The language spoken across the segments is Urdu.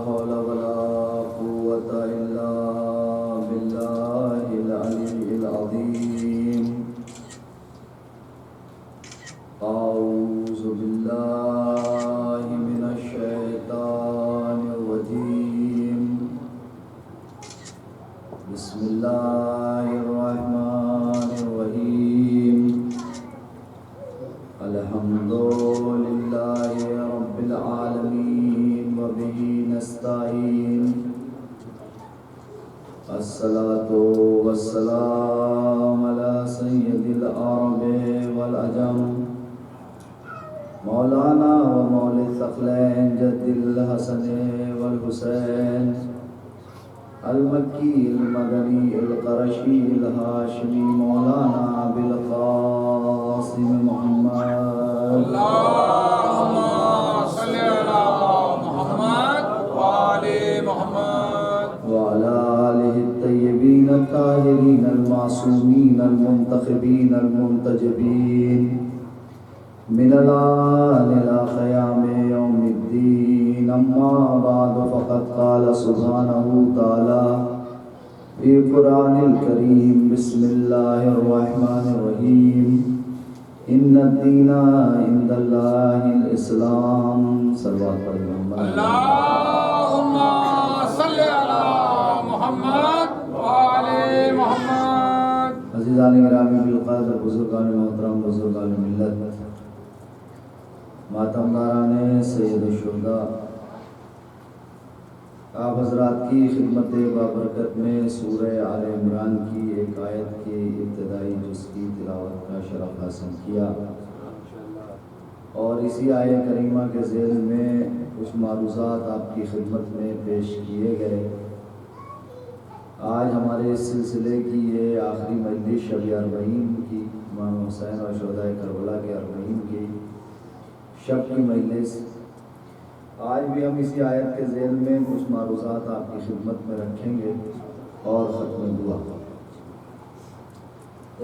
حول ولا قوة إلا بالله العلي العظيم. أعوذ بالله من الشيطان الرجيم. بسم الله الرحمن الرحيم. الحمد لله رب العالمين وبه نستعين. الصلاة والسلام على سيد العرب والعجم مولانا ومولى الثقلين جد الحسن والحسين المكي المدني القرشي الهاشمي مولانا بالقاسم محمد. اللهم صل على محمد وآل محمد وعلى آله الطيبين الطاهرين المعصومين المنتخبين المنتجبين من الآن إلى قيام يوم الدين. أما بعد فقد قال سبحانه تعالى في القرآن الكريم بسم الله الرحمن الرحيم. إن الدين عند الله الإسلام. صلوات محمد. اللهم صل على محمد وآل محمد. عزیزان گرامی بالقدر، بزرگان محترم، بزرگان ملت، ماتمداران سید الشہداء، آپ حضرات کی خدمت بابرکت میں سورہ آل عمران کی ایک آیت کی ابتدائی جز کی تلاوت کا شرف حاصل کیا، اور اسی آیت کریمہ کے ذیل میں کچھ معروضات آپ کی خدمت میں پیش کیے گئے۔ آج ہمارے اس سلسلے کی یہ آخری مجلس شب اربعین کی، امام حسین اور شہدائے کربلا کے اربعین کی شب کی مجلس۔ آج بھی ہم اسی آیت کے ذیل میں کچھ معروضات آپ کی خدمت میں رکھیں گے اور ختم دعا۔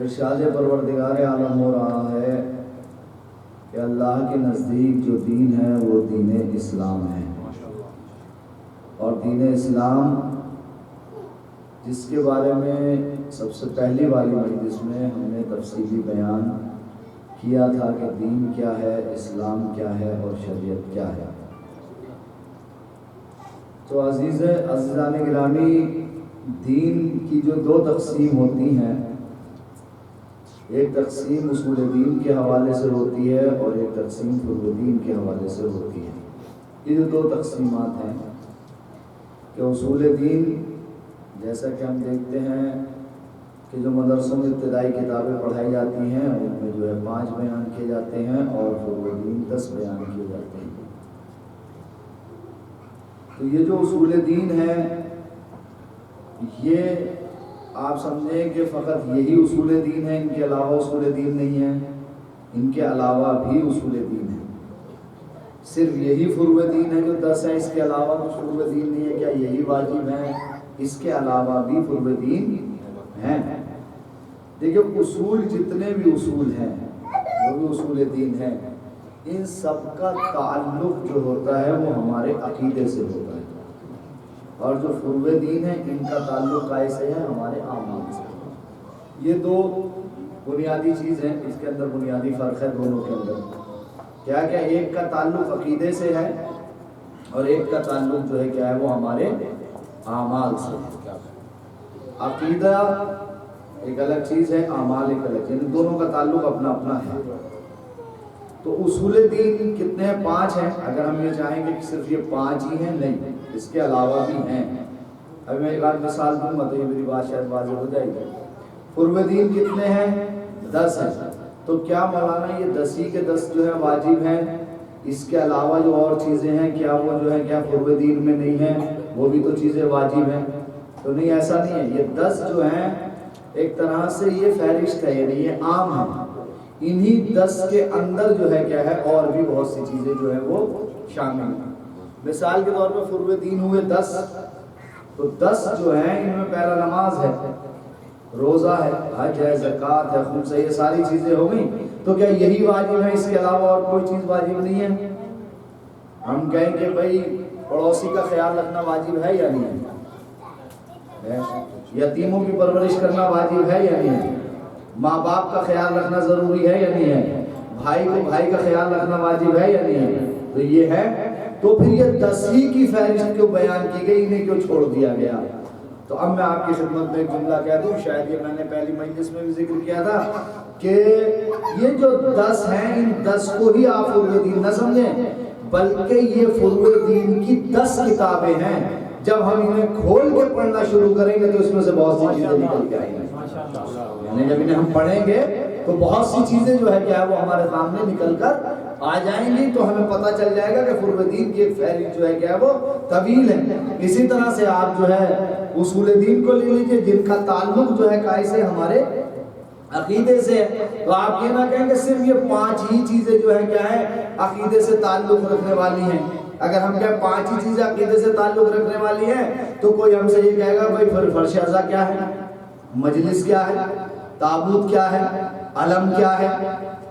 ارشاد پروردگار عالم ہو رہا ہے کہ اللہ کے نزدیک جو دین ہے وہ دین اسلام ہے، اور دین اسلام جس کے بارے میں سب سے پہلی والی مجلس میں ہم نے تفصیلی بیان کیا تھا کہ دین کیا ہے، اسلام کیا ہے اور شریعت کیا ہے۔ تو عزیزان گرامی، دین کی جو دو تقسیم ہوتی ہیں، ایک تقسیم اصول دین کے حوالے سے ہوتی ہے اور ایک تقسیم فروع دین کے حوالے سے ہوتی ہے۔ یہ جو دو تقسیمات ہیں کہ اصول دین، جیسا کہ ہم دیکھتے ہیں کہ جو مدرسوں میں ابتدائی کتابیں پڑھائی جاتی ہیں ان میں جو ہے 5 بیان کیے جاتے ہیں اور فروع دین 10 بیان کیے جاتے ہیں۔ تو یہ جو اصول دین ہے، یہ آپ سمجھیں کہ فقط یہی اصول دین ہے، ان کے علاوہ اصول دین نہیں ہے؟ ان کے علاوہ بھی اصول دین ہے۔ صرف یہی فروع دین ہے جو 10 ہیں، اس کے علاوہ کچھ فروع دین نہیں ہے؟ کیا یہی واجب ہیں؟ اس کے علاوہ بھی فروع دین ہیں۔ دیکھیں، اصول جتنے بھی اصول ہیں، جو بھی اصول دین ہیں، ان سب کا تعلق جو ہوتا ہے وہ ہمارے عقیدے سے ہوتا ہے، اور جو فروع دین ہے ان کا تعلق کیسے ہے؟ ہمارے اعمال سے۔ یہ دو بنیادی چیز ہیں، اس کے اندر بنیادی فرق ہے دونوں کے اندر۔ کیا ایک کا تعلق عقیدے سے ہے اور ایک کا تعلق جو ہے کیا ہے؟ وہ ہمارے اعمال سے۔ عقیدہ ایک الگ چیز ہے، اعمال ایک الگ، یعنی دونوں کا تعلق اپنا اپنا ہے۔ تو اصول دین کتنے ہیں؟ 5 ہیں۔ اگر ہم یہ چاہیں کہ صرف یہ 5 ہی ہیں، نہیں، اس کے علاوہ بھی ہیں۔ اب میں ایک آدھ مثال دوں گا تو یہ میری بات شاید واضح ہو جائے گی۔ فروع دین کتنے ہیں؟ 10 ہیں۔ تو کیا مولانا یہ 10 ہی کے 10 جو ہے واجب ہیں؟ اس کے علاوہ جو اور چیزیں ہیں کیا وہ جو ہے کیا فروع دین میں نہیں ہیں؟ وہ بھی تو چیزیں واجب ہیں؟ تو نہیں، ایسا نہیں ہے۔ یہ 10 جو ہیں ایک طرح سے یہ فہرست ہے، یعنی یہ عام ہے۔ انہی 10 کے اندر جو ہے کیا ہے اور بھی بہت سی چیزیں جو ہے وہ شامل ہیں۔ مثال کے طور پر فروع دین ہوئے 10، تو 10 جو ہیں ان میں پہلا نماز ہے، روزہ ہے، حج ہے، زکوٰۃ ہے، خمس ہے، یہ ساری چیزیں ہو گئی۔ تو کیا یہی واجب ہے؟ اس کے علاوہ اور کوئی چیز واجب نہیں ہے؟ ہم کہیں کہ بھائی پڑوسی کا خیال رکھنا واجب ہے یا نہیں ہے؟ یتیموں کی پرورش کرنا واجب ہے یا نہیں ہے؟ ماں باپ کا خیال رکھنا ضروری ہے یا نہیں ہے؟ بھائی کو بھائی کا خیال رکھنا واجب ہے یا نہیں ہے؟ تو یہ ہے، تو پھر یہ 10 ہی کی فہرست کیوں بیان کی گئی، انہیں کیوں چھوڑ دیا گیا؟ تو اب میں آپ کی خدمت میں ایک جملہ کہہ دوں، شاید یہ میں نے پہلی مجلس میں بھی ذکر کیا تھا کہ یہ جو 10 ہیں، ان 10 کو ہی آپ فروع دین نہ سمجھیں، بلکہ یہ فروع دین کی 10 کتابیں ہیں۔ جب ہم انہیں کھول کے پڑھنا شروع کریں گے تو اس میں سے بہت سی چیزیں نکل کے آئیں گی، یعنی جب انہیں ہم پڑھیں گے تو بہت سی چیزیں جو ہے کیا ہے وہ ہمارے سامنے نکل کر آ جائیں گی، تو ہمیں پتہ چل جائے گا کہ فروع دین کی ایک فہرست جو ہے کیا ہے وہ طویل ہے۔ اسی طرح سے آپ جو ہے اصول دین کو لے لیجئے، جن کا تعلق جو ہے کائے سے ہمارے عقیدے سے ہے، تو آپ یہ نہ کہیں کہ صرف یہ 5 ہی چیزیں جو ہے کیا ہے عقیدے سے تعلق رکھنے والی ہیں۔ اگر ہم کہیں 5 ہی چیزیں عقیدے سے تعلق رکھنے والی ہیں تو کوئی ہم سے یہ کہے گا بھائی فرش اعضا کیا ہے، مجلس کیا ہے، تابوت کیا ہے، علم کیا ہے؟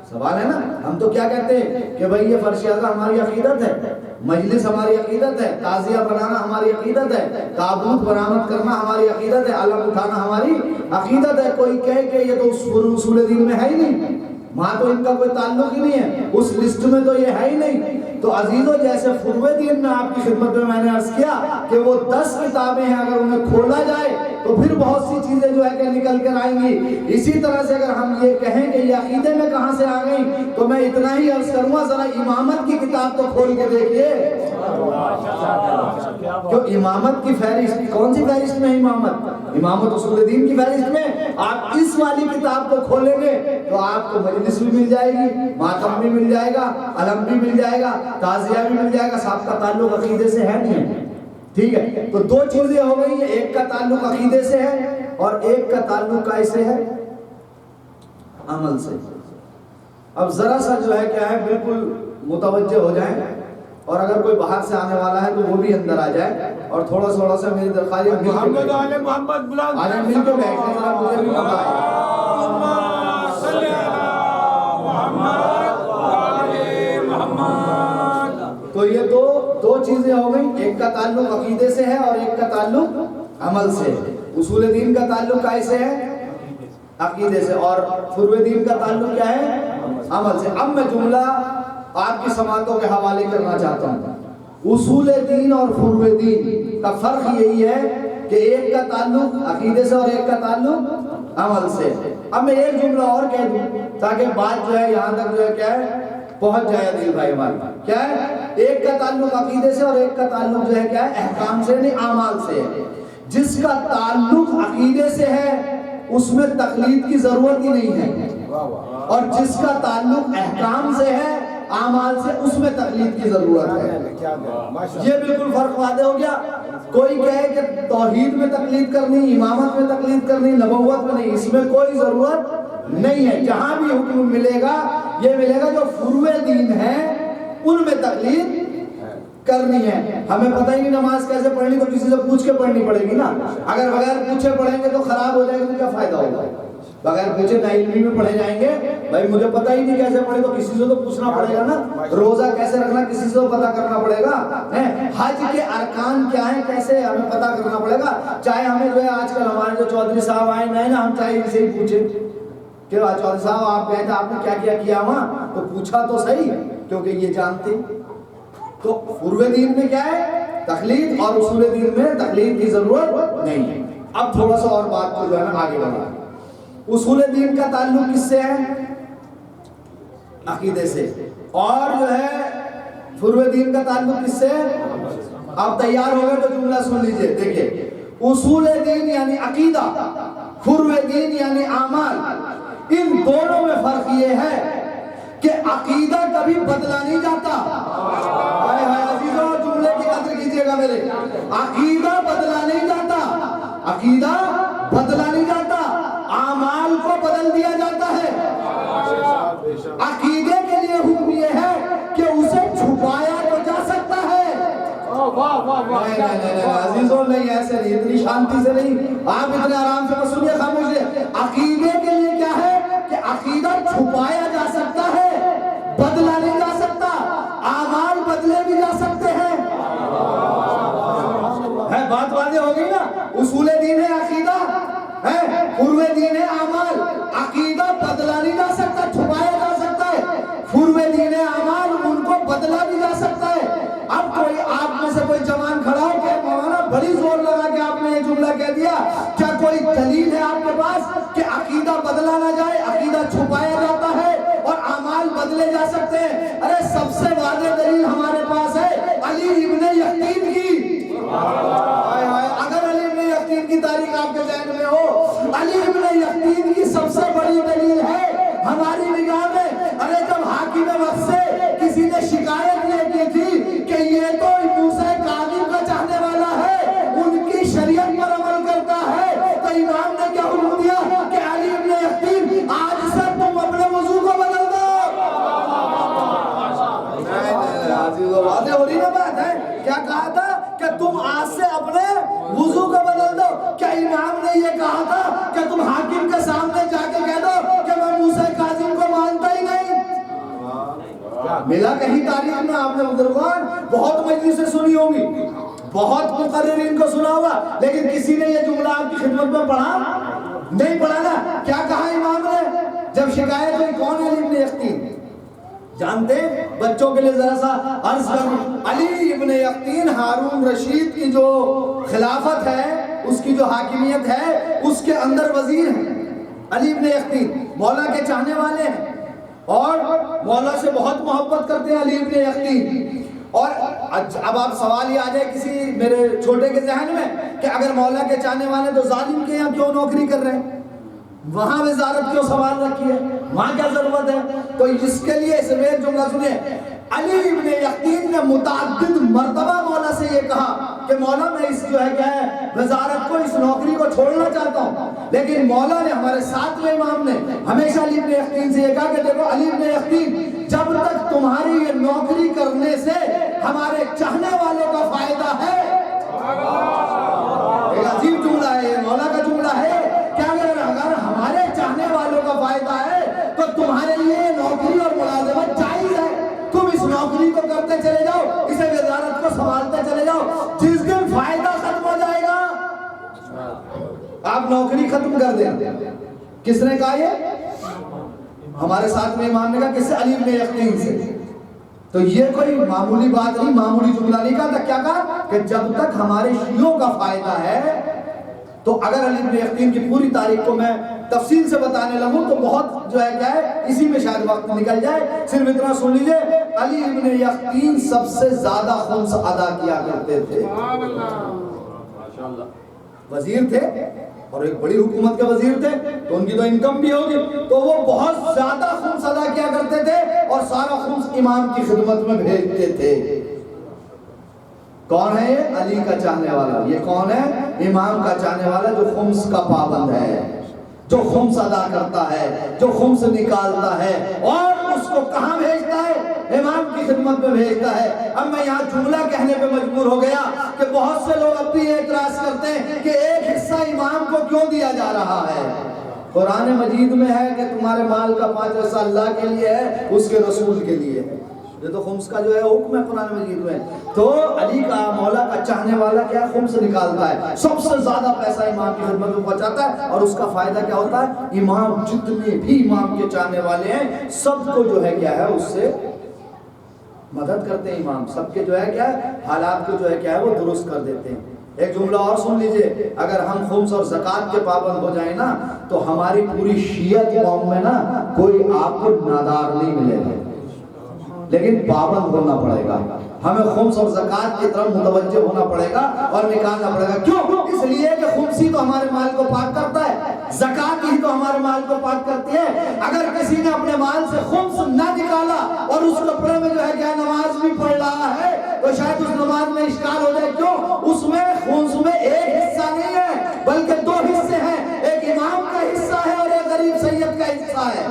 سوال ہے نا۔ ہم تو کیا کہتے ہیں کہ بھائی یہ فرش اعضا ہماری عقیدت ہے، مجلس ہماری عقیدت ہے، تعزیہ بنانا ہماری عقیدت ہے، تابوت برآمد کرنا ہماری عقیدت ہے، علم اٹھانا ہماری عقیدت ہے۔ کوئی کہے کہ یہ تو اصول دین میں ہے ہی نہیں، وہاں تو ان کا کوئی تعلق ہی نہیں ہے، اس لسٹ میں تو یہ ہے ہی نہیں۔ تو عزیزوں جیسے فروع دین میں آپ کی خدمت میں نے عرض کیا کہ وہ 10 کتابیں ہیں، اگر انہیں کھولا جائے تو پھر بہت سی چیزیں جو ہے کہ نکل کر آئیں گی۔ اسی طرح سے اگر ہم یہ کہیں کہ یہ عقیدے میں کہاں سے آ گئی، تو میں اتنا ہی عرض کروں گا ذرا امامت کی کتاب تو کھول کے دیکھیے، جو امامت کی فہرست، کون سی فہرست میں امامت؟ امامت اصول دین کی فہرست میں آپ اس والی کتاب کو کھولیں گے تو آپ کو مجلس بھی مل جائے گی، ماتم بھی مل جائے گا، علم بھی مل جائے گا، تعزیہ بھی مل جائے گا۔ صاحب کا تعلق عقیدے سے ہے نہیں ہے، ٹھیک ہے؟ تو 2 چیزیں ہو گئی ہیں، ایک کا تعلق عقیدے سے ہے اور ایک کا تعلق کیسے ہے؟ عمل سے۔ اب ذرا سا جو ہے کیا ہے بالکل متوجہ ہو جائیں، اور اگر کوئی باہر سے آنے والا ہے تو وہ بھی اندر آ جائے، اور تھوڑا سا میری درخواست ہے محمد آل محمد بلند آج مل کے بیٹھیں، ذرا مجھے بھی بتائیں۔ اللہم صلی علی محمد وآل محمد۔ تو یہ دو چیزیں ہو گئیں، ایک کا تعلق عقیدے سے ہے اور ایک کا تعلق عمل سے۔ اصول دین کا تعلق کیسے ہے؟ عقیدے سے، اور فروع دین کا تعلق کیا ہے؟ عمل سے۔ اب میں جملہ آپ کی سماعتوں کے حوالے کرنا چاہتا ہوں۔ اصول دین اور فروع دین کا فرق یہی ہے کہ ایک کا تعلق عقیدے سے اور ایک کا تعلق عمل سے۔ اب میں ایک جملہ اور کہہ دوں تاکہ بات جو ہے یہاں تک جو ہے کیا ہے پہنچ جائے دل بھائی ہمارے۔ کیا ہے؟ ایک کا تعلق عقیدے سے اور ایک کا تعلق جو ہے کیا ہے احکام سے، نہیں اعمال سے۔ جس کا تعلق عقیدے سے ہے اس میں تقلید کی ضرورت ہی نہیں ہے، اور جس کا تعلق احکام سے ہے، اعمال سے، اس میں تقلید کی ضرورت ہے۔ یہ بالکل فرق واضح ہو گیا۔ کوئی کہے کہ توحید میں تقلید کرنی، امامت میں تقلید کرنی، نبوت میں نہیں، اس میں کوئی ضرورت نہیں ہے۔ جہاں بھی حکم ملے گا یہ ملے گا جو فروع دین ہے ان میں تقلید کرنی ہے۔ ہمیں پتہ ہی نہیں نماز کیسے پڑھنی، تو کسی سے پوچھ کے پڑھنی پڑے گی نا۔ اگر بغیر پوچھے پڑھیں گے تو خراب ہو جائے گی، تو کیا فائدہ ہوگا؟ بغیر پوچھے نا علمی میں پڑھے جائیں گے، بھائی مجھے پتہ ہی نہیں کیسے پڑھے، تو کسی سے تو پوچھنا پڑے گا نا۔ روزہ کیسے رکھنا کسی سے تو پتہ کرنا پڑے گا۔ حج کے ارکان کیا ہیں کیسے ہمیں پتہ کرنا پڑے گا۔ چاہے ہمیں جو ہے آج کل ہمارے جو چودھری صاحب آئے ہیں نا، ہم چاہے ان سے ہی پوچھیں کہ چودھری صاحب آپ کہتے ہیں آپ نے کیا کیا کیا وہاں، تو پوچھا تو صحیح، کیونکہ یہ جانتے۔ تو فروع دین میں کیا ہے تقلید، اور اصول دین میں تقلید کی ضرورت نہیں ہے۔ اب تھوڑا سا اور بات کو جو ہے نا آگے بڑھا۔ اصول دین کا تعلق کس سے ہے؟ عقیدے سے، اور جو ہے فروع دین کا تعلق کس سے ہے؟ آپ تیار ہو گئے تو جملہ سن لیجئے، دیکھیں اصول دین یعنی عقیدہ، فروع دین یعنی اعمال۔ ان دونوں میں فرق یہ ہے کہ عقیدہ کبھی بدلا نہیں جاتا۔ ہائے ہائے عزیزوں جملے کی قدر کیجئے گا میرے۔ عقیدہ بدلا نہیں جاتا، عقیدہ بدلا نہیں جاتا، اعمال کو بدل دیا جاتا ہے۔ عقیدے کے لیے حکم یہ ہے کہ اسے چھپایا تو جا سکتا ہے۔ عزیزوں نہیں ایسے نہیں، اتنی شانتی سے نہیں، آپ اتنے آرام سے سنیے، خاموش ہے۔ عقیدے کے لیے کیا ہے کہ عقیدہ چھپایا جا سکتا ہے، بدلا نہیں جا سکتا، اعمال بدلے بھی جا سکتے ہیں۔ واضح ہو گئی نا. اصول دین ہے عقیدہ ہے، فروع دین ہے اعمال. عقیدہ بدلا نہیں جا سکتا، چھپایا جا سکتا ہے. فروع دین ہے اعمال، ان کو بدلا بھی جا سکتا ہے. اب کوئی آپ میں سے کوئی جوان کھڑا ہو کہ مولانا بڑی زور لگا کہ آپ نے یہ جملہ کہہ دیا، کیا کوئی دلیل ہے آپ کے پاس کہ عقیدہ بدلا نہ جائے، عقیدہ چھپایا جاتا ہے اور اعمال بدلے جا سکتے ہیں؟ ارے سب سے واضح دلیل ہمارے پاس ہے علی ابن یقین کی. اگر علی ابن یقین کی تاریخ آپ کے ذہن میں ہو، علی ابن یقین کی سب سے بڑی دلیل ہے ہماری نگاہ میں. ارے جب حاکم وقت سے کسی نے شکایت یہ کی تھی کہ یہ تو موسیٰ کاظم کا چاہنے والا ہے، ان کی شریعت پر عمل کرتا ہے، تو امام نے کیا حکم دیا کہ علی ابن یقین آج سے تم اپنے وضو کو بدل دو. واضح ہو رہی نا بات ہے؟ کیا کہا تھا کہ تم آج سے اپنے وضو کو بدل دو. کیا امام نے یہ کہا تھا کہ تم حاکم کے سامنے جا کے کہہ دو کہ میں موسیٰ کاظم کو مانتا ہی نہیں؟ ملا کہیں تاریخ میں؟ آپ نے بزرگان بہت مجلسیں سنی ہوں گی، بہت مقررین کو سنا ہوگا، لیکن کسی نے یہ جملہ آپ کی خدمت میں پڑھا نہیں؟ پڑھا نا. کیا کہا امام نے جب شکایت ہوئی؟ کون ہے علی ابن یقین؟ جانتے ہیں؟ بچوں کے لیے ذرا سا عرض کروں. علی ابن یقین ہارون رشید کی جو خلافت ہے، اس کی جو حاکمیت ہے، اس کے اندر وزیر ہیں. علی ابن یقین مولا کے چاہنے والے ہیں اور مولا سے بہت محبت کرتے ہیں علی ابن یقین. اور اب آپ سوال یہ آ جائے کسی میرے چھوٹے کے ذہن میں کہ اگر مولا کے چاہنے والے تو ظالم کے یہاں کیوں نوکری کر رہے ہیں، وہاں وزارت کیوں سوال رکھی ہے، وہاں کیا ضرورت ہے؟ تو اس کے لیے اس میں ایک جملہ سنیں. علی ابن یقین نے متعدد مرتبہ مولا سے یہ کہا کہ مولا میں اس جو ہے کیا ہے وزارت کو، اس نوکری کو چھوڑنا چاہتا ہوں. لیکن مولا نے، ہمارے ساتویں امام نے ہمیشہ علی ابن یقین سے یہ کہا کہ دیکھو علی ابن یقین، جب تک تمہاری یہ نوکری کرنے سے ہمارے چاہنے والوں کا فائدہ ہے. ایک عجیب جملہ ہے یہ، مولا کا جملہ ہے کہ اگر ہمارے چاہنے والوں کا فائدہ ہے تو تمہارے لیے نوکری اور ملازمت جائز ہے. تم اس نوکری کو کرتے چلے جاؤ، اسے وزارت کو سنبھالتے چلے جاؤ. جس دن فائدہ ختم ہو جائے گا آپ نوکری ختم کر دیں. کس نے کہا یہ؟ ہمارے ساتھ میں امام نے کہا. کس سے؟ علی ابن یقین سے. تو یہ کوئی معمولی بات نہیں، معمولی جملہ نہیں کہا تھا. کیا کہا کہ جب تک ہمارے شیعوں کا فائدہ ہے. تو اگر علی ابن یقین کی پوری تاریخ کو میں تفصیل سے بتانے لگوں تو بہت جو ہے کیا ہے، اسی میں شاید وقت نکل جائے. صرف اتنا سن لیجئے، علی ابن یقین سب سے زیادہ خمس ادا کیا کرتے تھے. وزیر تھے اور ایک بڑی حکومت کے وزیر تھے تو ان کی تو انکم بھی ہوگی، تو وہ بہت زیادہ خمس ادا کیا کرتے تھے اور سارا خمس امام کی خدمت میں بھیجتے تھے. کون ہے یہ؟ علی کا چاہنے والا. یہ کون ہے؟ امام کا چاہنے والا جو خمس کا پابند ہے، جو خمس ادا کرتا ہے، جو خمس نکالتا ہے. اور اس کو کہاں بھیجتا ہے؟ امام کی خدمت میں بھیجتا ہے. اب میں یہاں جملہ کہنے پہ مجبور ہو گیا کہ بہت سے لوگ اب بھی اعتراض کرتے ہیں کہ ایک حصہ امام کو کیوں دیا جا رہا ہے. قرآن مجید میں ہے کہ تمہارے مال کا 5 حصہ اللہ کے لیے ہے، اس کے رسول کے لیے ہے. یہ تو خمس کا جو ہے حکم ہے قرآن مجید میں. تو علی کا، مولا کا چاہنے والا کیا خمس نکالتا ہے، سب سے زیادہ پیسہ امام کی خدمت میں پہنچاتا ہے. اور اس کا فائدہ کیا ہوتا ہے؟ امام جتنے بھی امام کے چاہنے والے ہیں سب کو جو ہے کیا ہے اس سے مدد کرتے ہیں. امام سب کے جو ہے کیا ہے حالات کو جو ہے کیا ہے وہ درست کر دیتے ہیں. ایک جملہ اور سن لیجئے، اگر ہم خمس اور زکوٰۃ کے پابند ہو جائیں نا تو ہماری پوری شیعت قوم میں نا کوئی آپ کو نادار نہیں ملے گا، لیکن پابند ہونا پڑے گا. ہمیں خمس اور زکوٰۃ کی طرف متوجہ ہونا پڑے گا اور نکالنا پڑے گا. کیوں؟ اس لیے کہ خمس ہی تو ہمارے مال کو پاک کرتا ہے، زکوٰۃ ہی تو ہمارے مال کو پاک کرتی ہے. اگر کسی نے اپنے مال سے خمس نہ نکالا اور اس کپڑے میں جو ہے کیا نماز بھی پڑھ رہا ہے تو شاید اس نماز میں اشکال ہو جائے. کیوں؟ اس میں خمس میں ایک حصہ نہیں ہے بلکہ 2 حصے ہیں، ایک امام کا حصہ ہے اور ایک غریب سید کا حصہ ہے.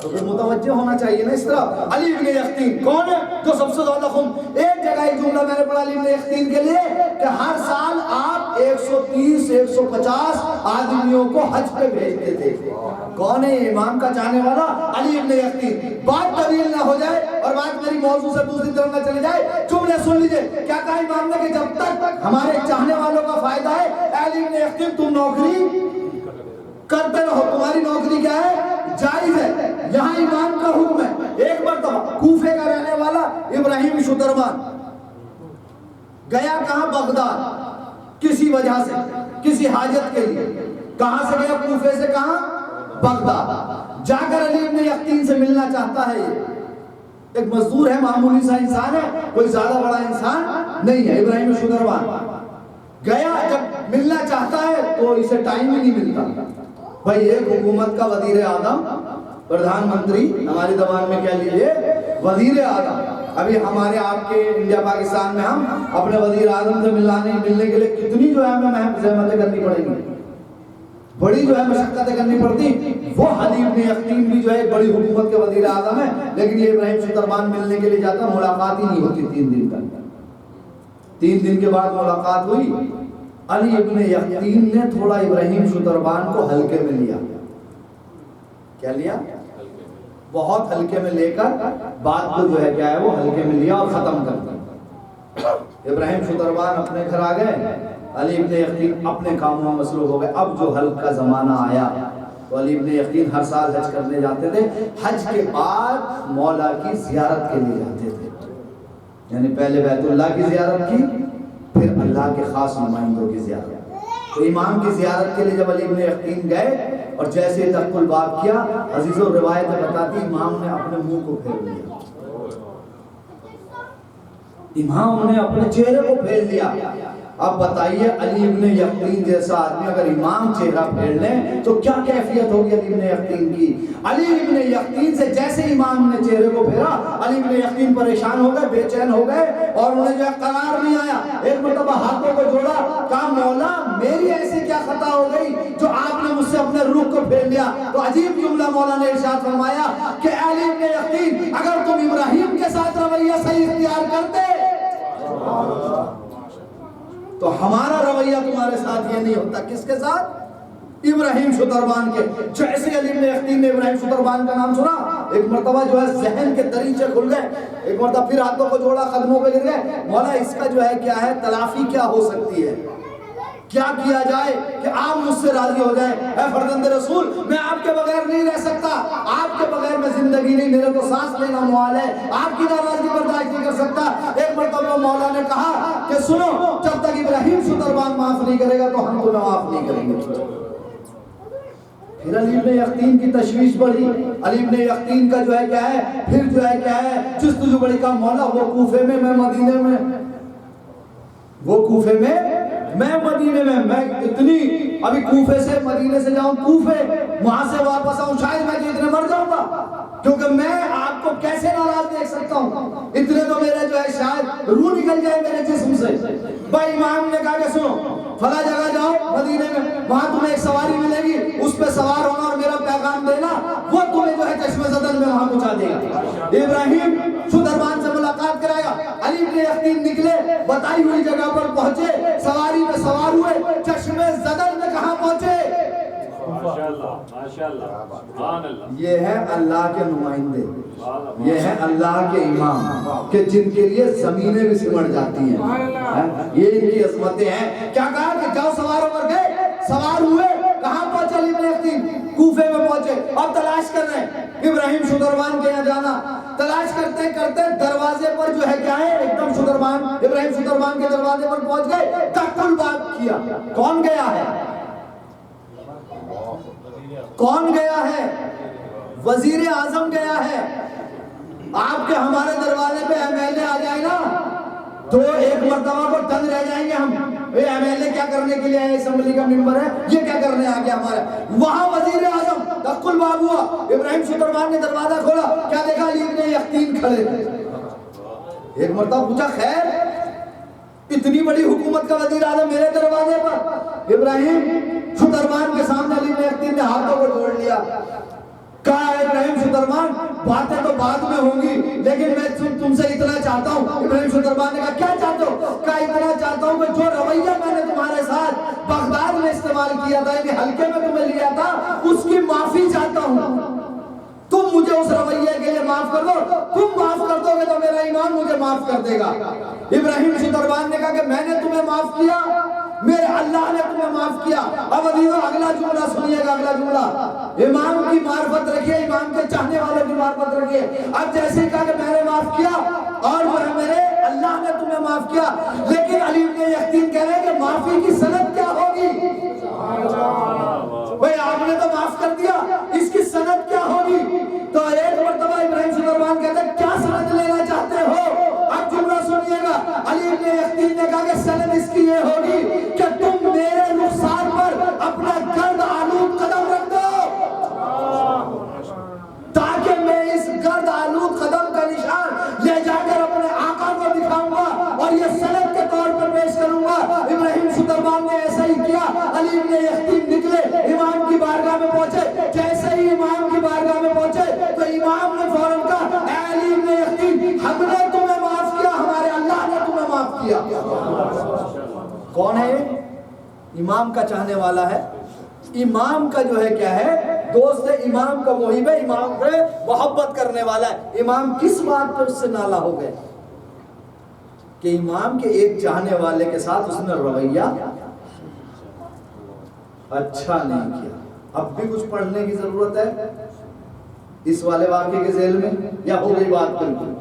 تو متوجہ ہونا چاہیے نا اس طرح. علی ابن یقین کون ہے جو سب سے زیادہ ایک جگہ ایک جملہ میں نے پڑھا علی ابن یقین کے لیے کہ ہر سال آپ 130-150 آدمیوں کو حج پہ بھیجتے تھے. کون ہے امام کا چاہنے والا؟ علی ابن یقین. بات طویل نہ ہو جائے اور بات میری موضوع سے دوسری طرف نہ چلے جائے. جو تم نے سن لیجئے کیا کہا امام نے کہ جب تک ہمارے چاہنے والوں کا فائدہ ہے اے علی ابن یقطین تم نوکری کرتے رہو, تمہاری نوکری کیا ہے جائز ہے. یہاں امام کا حکم ہے. ایک مرتبہ کوفے کا رہنے والا ابراہیم شترمان گیا کہاں بغداد کسی وجہ سے کسی حاجت کے لیے. کہاں سے گیا کوفے سے کہاں بغداد. جا کر علی ابن یقطین سے ملنا چاہتا ہے. یہ ایک مزدور ہے معمولی سا انسان ہے کوئی زیادہ بڑا انسان نہیں ہے. ابراہیم شترمان گیا جب ملنا چاہتا ہے تو اسے ٹائم ہی نہیں ملتا. بھائی ایک حکومت کا وزیر اعظم پردھان منتری ہماری زبان میں کیا لیجیے وزیر اعظم. ابھی ہمارے آپ کے انڈیا پاکستان میں ہم اپنے وزیر اعظم سے ملنے کے لیے کتنی جو ہے ہمیں زحمتیں کرنی پڑیں گی, بڑی جو ہے مشقتیں کرنی پڑتی. وہ علی ابن یقطین بھی جو ہے بڑی حکومت کے وزیر اعظم ہے لیکن یہ ابراہیم شترمان ملنے کے لیے جاتا, ملاقات ہی نہیں ہوتی 3 دن تک. 3 دن کے بعد ملاقات ہوئی. علی ابن یقطین نے تھوڑا ابراہیم شترمان کو ہلکے میں لیا. کیا لیا؟ بہت ہلکے میں لے کر بات کو جو ہے کیا ہے وہ ہلکے میں لیا اور ختم کر دیا. ابراہیم شترمان اپنے گھر آ گئے, علی ابن یقطین اپنے کاموں میں مصروف ہو گئے. اب جو حج کا زمانہ آیا تو علی ابن یقطین ہر سال حج کرنے جاتے تھے. حج کے بعد مولا کی زیارت کے لیے جاتے تھے, یعنی پہلے بیت اللہ کی زیارت کی پھر اللہ کے خاص نمائندوں کی زیارت. تو امام کی زیارت کے لیے جب علی ابن یقطین گئے اور جیسے دق الباب کیا, عزیزوں روایت بتاتی امام نے اپنے منہ کو پھیر لیا. امام نے اپنے چہرے کو پھیر لیا. اب بتائیے علی ابن یقطین جیسا آدمی اگر امام چہرہ پھیر لیں تو کیا کیفیت ہوگی علی ابن یقطین کی. علی ابن یقطین سے جیسے امام نے چہرے کو پھیرا علی ابن یقطین پریشان ہو گئے, بے چین ہو گئے اور انہیں جو ہے قرار نہیں آیا. ایک مرتبہ ہاتھوں کو جوڑا, کہا مولا میری ایسی کیا خطا ہو گئی جو آپ نے مجھ سے اپنے روح کو پھیر لیا. تو عجیب جملہ مولا نے ارشاد فرمایا کہ علی ابن یقطین اگر تم ابراہیم کے ساتھ رویہ صحیح اختیار کرتے تو ہمارا رویہ تمہارے ساتھ یہ نہیں ہوتا. کس کے ساتھ؟ ابراہیم شترمان کے. جیسے علی ابن یقطین نے ابراہیم شترمان کا نام سنا ایک مرتبہ جو ہے ذہن کے دریچے کھل گئے. ایک مرتبہ پھر ہاتھوں کو جوڑا, قدموں پہ گر گئے. مولا اس کا جو ہے کیا ہے تلافی کیا ہو سکتی ہے, کیا کیا جائے کہ آپ مجھ سے راضی ہو جائیں. اے فرزند رسول میں آپ کے بغیر نہیں رہ سکتا, آپ کے بغیر میں زندگی نہیں, میرے تو سانس لینا محال ہے, آپ کی ناراضگی برداشت نہیں کر سکتا. ایک مرتبہ مولا نے کہا کہ سنو جب تک ابراہیم شترمان معاف نہیں کرے گا تو ہم تمہیں معاف نہیں کریں گے. پھر علی ابن یقطین کی تشویش بڑھی. علی ابن یقطین کا جو ہے کیا ہے پھر جو ہے کیا ہے جستجو بڑی کا مولا وہ کوفے میں میں مدینے میں, وہ کوفے میں میں مدینے میں اتنی ابھی کوفے سے مدینے سے جاؤں کوفے وہاں سے واپس آؤں شاید میں اتنے مر جاؤں گا کیونکہ میں آپ کو کیسے ناراض دیکھ سکتا ہوں. اتنے تو میرے جو ہے شاید روح نکل جائے میرے جسم سے. بھائی امام نے کہا کہ سنو فلاں جگہ جاؤ مدینے میں, وہاں تمہیں ایک سواری ملے گی, اس پہ سوار ہونا اور میرا پیغام دینا, وہ تمہیں جو ہے چشم زدن میں وہاں پہنچا دے گا. ابراہیم شترمان سے ملاقات کرائے گا. علی ابن یقطین نکلے, بتائی ہوئی جگہ پر پہنچے, سواری میں سوار ہوئے, چشم زدن میں کہاں پہنچے؟ یہ ہے اللہ کے نمائندے, یہ ہے اللہ کے امام کہ جن کے لیے زمینیں بھی سمٹ جاتی ہیں. یہ ان کی عظمتیں ہیں. کیا کہا کہ جاؤ سوار ہو کر گئے, سوار ہوئے, کہاں پہنچے علی ابن یقطین؟ کوفے میں پہنچے. اب تلاش کر رہے ہیں ابراہیم شترمان کے یہاں جانا. تلاش کرتے کرتے دروازے پر جو ہے کیا ہے ایک دم شترمان ابراہیم شترمان کے دروازے پر پہنچ گئے. تقل بات کیا, کون گیا ہے, کون گیا ہے؟ وزیر اعظم گیا ہے. آپ کے ہمارے دروازے پہ ایم ایل اے آ جائے نا تو ایک مرتبہ کو تنگ رہ جائیں گے ہم, ایم ایل اے کیا کرنے کے لیے آئے, اسمبلی کا ممبر ہے, یہ کیا کرنے آ گیا ہمارا. وہاں وزیر اعظم دق الباب ہوا, ابراہیم شترمان نے دروازہ کھولا, کیا دیکھا علی ابن یقطین کھڑے. ایک مرتبہ پوچھا خیر اتنی بڑی حکومت کا وزیر اعظم میرے دروازے پر. ابراہیم شترمان کے سامنے علی ابن یقطین نے ہاتھوں کو جوڑ لیا. کہا ابراہیم شترمان باتیں تو بعد میں ہوں گی لیکن میں تم سے اتنا چاہتا ہوں. ابراہیم شترمان نے کہا کیا چاہتے ہو؟ کہا اتنا چاہتا ہوں کہ جو رویہ میں نے تمہارے ساتھ بغداد میں استعمال کیا تھا, یعنی ہلکے میں تمہیں لیا تھا, اس کی معافی چاہتا ہوں. تم مجھے اس رویے کے لیے معاف کر دو، تم معاف کر دو گے تو میرا امام مجھے معاف کر دے گا۔ ابراہیم شتروان نے کہا کہ میں نے تمہیں معاف کیا، میرے اللہ نے تمہیں معاف کیا۔ اب عزیزو اگلا جملہ سنیے گا، اگلا جملہ، امام کی معرفت رکھیے، امام کے چاہنے والوں کی معرفت رکھیے۔ اب جیسے ہی کہا کہ میں نے معاف کیا اور میرے اللہ نے تمہیں معاف کیا، لیکن علی بن یقین کہہ رہے ہیں کہ معافی کی سند کیا ہوگی؟ بھئی آپ نے تو معاف کر دیا، اس کی سند کیا ہوگی؟ تو ایک مرتبہ ابراہیم شتروان کہتے ہیں کیا سند لینا چاہتے ہو؟ اب جملہ سنیے گا، علی بن یقین نے کہا کہ سند اس کی یہ ہوگی کہ تم میرے رخسار پر اپنا گرد آلود قدم رکھ دو، تاکہ میں اس گرد آلود قدم کا نشان لے جا کر اپنے آقا کو دکھاؤں گا اور یہ سند کے طور پر پیش کروں گا۔ ابراہیم شتروان نے ایسا ہی کیا۔ علی بن یقین نکلے، امام کی بارگاہ میں پہنچے، جیسے ہی امام کی بارگاہ میں پہنچے تو امام نے فوراً کہا اے علی بن یقین، ہم نے تمہیں معاف کیا، ہمارے اللہ نے تمہیں معاف کیا۔ کون ہے یہ؟ امام کا چاہنے والا ہے، امام کا جو ہے کیا ہے، دوست ہے، امام کا محب ہے، امام سے محبت کرنے والا ہے۔ امام کس بات پر اس سے نالا ہو گئے کہ امام کے ایک چاہنے والے کے ساتھ اس نے رویہ اچھا نہیں کیا۔ اب بھی کچھ پڑھنے کی ضرورت ہے اس والے واقعے کے ذیل میں، یا ہو گئی بات؟ بالکل